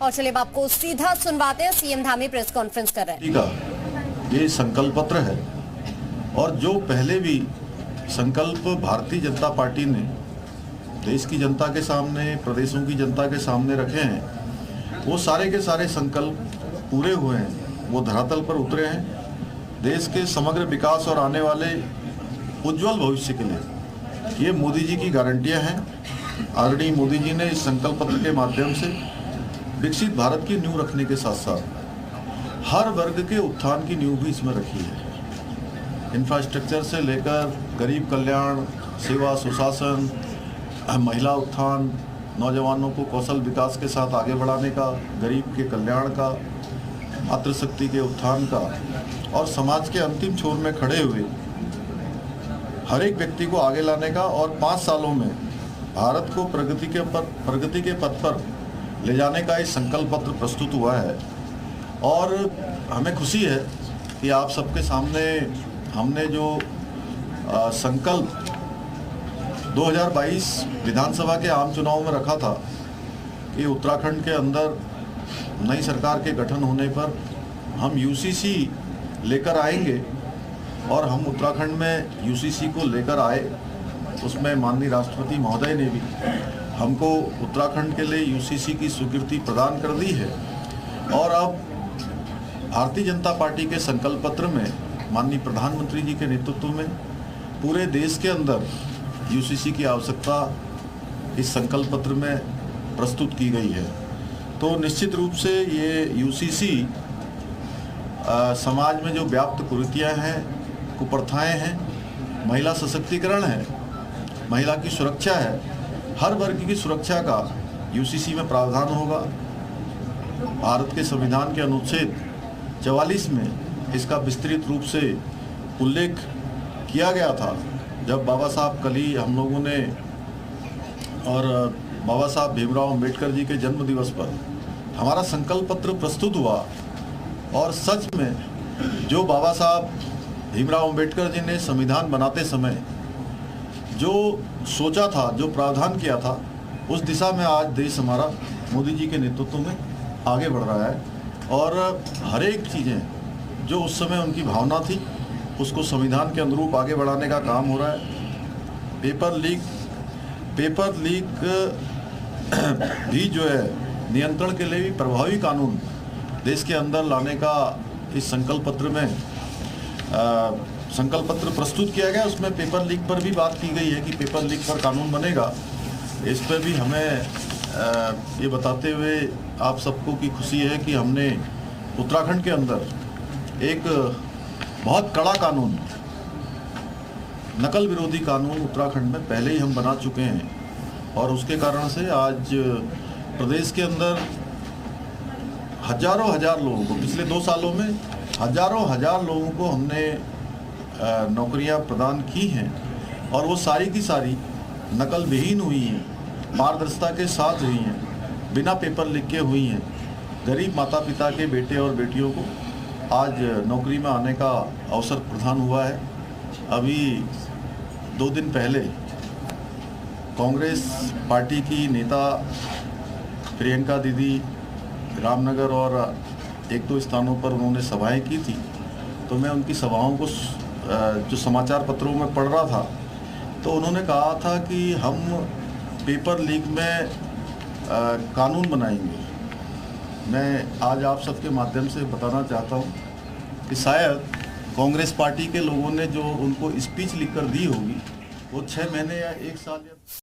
और चलिए आपको सीधा सुनवाते हैं। सीएम धामी प्रेस कॉन्फ्रेंस कर रहे हैं। ठीक है, ये संकल्प पत्र है और जो पहले भी संकल्प भारतीय जनता पार्टी ने देश की जनता के सामने, प्रदेशों की जनता के सामने रखे हैं, वो सारे के सारे संकल्प पूरे हुए हैं, वो धरातल पर उतरे हैं। देश के समग्र विकास और आने वाले उज्जवल भविष्य के लिए ये मोदी जी की गारंटियां हैं। आदरणीय मोदी जी ने इस संकल्प पत्र के माध्यम से विकसित भारत की नींव रखने के साथ साथ हर वर्ग के उत्थान की नींव भी इसमें रखी है। इंफ्रास्ट्रक्चर से लेकर गरीब कल्याण, सेवा सुशासन, महिला उत्थान, नौजवानों को कौशल विकास के साथ आगे बढ़ाने का, गरीब के कल्याण का, मातृशक्ति के उत्थान का और समाज के अंतिम छोर में खड़े हुए हर एक व्यक्ति को आगे लाने का और 5 सालों में भारत को प्रगति के पथ पर ले जाने का एक संकल्प पत्र प्रस्तुत हुआ है। और हमें खुशी है कि आप सबके सामने हमने जो संकल्प 2022 विधानसभा के आम चुनाव में रखा था कि उत्तराखंड के अंदर नई सरकार के गठन होने पर हम यूसीसी लेकर आएंगे और हम उत्तराखंड में यूसीसी को लेकर आए। उसमें माननीय राष्ट्रपति महोदय ने भी हमको उत्तराखंड के लिए यूसीसी की स्वीकृति प्रदान कर दी है। और अब भारतीय जनता पार्टी के संकल्प पत्र में माननीय प्रधानमंत्री जी के नेतृत्व में पूरे देश के अंदर यूसीसी की आवश्यकता इस संकल्प पत्र में प्रस्तुत की गई है। तो निश्चित रूप से ये यूसीसी समाज में जो व्याप्त कुरीतियाँ हैं, कुप्रथाएं हैं, महिला सशक्तिकरण है, महिला की सुरक्षा है, हर वर्ग की सुरक्षा का यूसीसी में प्रावधान होगा। भारत के संविधान के अनुच्छेद 44 में इसका विस्तृत रूप से उल्लेख किया गया था। जब बाबा साहब कल ही हम लोगों ने और बाबा साहब भीमराव अंबेडकर जी के जन्म दिवस पर हमारा संकल्प पत्र प्रस्तुत हुआ और सच में जो बाबा साहब भीमराव अंबेडकर जी ने संविधान बनाते समय जो सोचा था, जो प्रावधान किया था, उस दिशा में आज देश हमारा मोदी जी के नेतृत्व में आगे बढ़ रहा है। और हर एक चीज़ें जो उस समय उनकी भावना थी उसको संविधान के अनुरूप आगे बढ़ाने का काम हो रहा है। पेपर लीक भी जो है नियंत्रण के लिए भी प्रभावी कानून देश के अंदर लाने का इस संकल्प पत्र में संकल्प पत्र प्रस्तुत किया गया। उसमें पेपर लीक पर भी बात की गई है कि पेपर लीक पर कानून बनेगा। इस पर भी हमें ये बताते हुए आप सबको की खुशी है कि हमने उत्तराखंड के अंदर एक बहुत कड़ा कानून, नकल विरोधी कानून उत्तराखंड में पहले ही हम बना चुके हैं। और उसके कारण से आज प्रदेश के अंदर हजार लोगों को, पिछले 2 सालों में हजार लोगों को हमने नौकरियां प्रदान की हैं और वो सारी की सारी नकल विहीन हुई हैं, पारदर्शिता के साथ हुई हैं, बिना पेपर लीक के हुई हैं। गरीब माता पिता के बेटे और बेटियों को आज नौकरी में आने का अवसर प्रदान हुआ है। अभी 2 दिन पहले कांग्रेस पार्टी की नेता प्रियंका दीदी रामनगर और 1-2 स्थानों पर उन्होंने सभाएं की थी। तो मैं उनकी सभाओं को जो समाचार पत्रों में पढ़ रहा था तो उन्होंने कहा था कि हम पेपर लीक में कानून बनाएंगे। मैं आज आप सबके माध्यम से बताना चाहता हूं कि शायद कांग्रेस पार्टी के लोगों ने जो उनको स्पीच लिखकर दी होगी वो 6 महीने या 1 साल या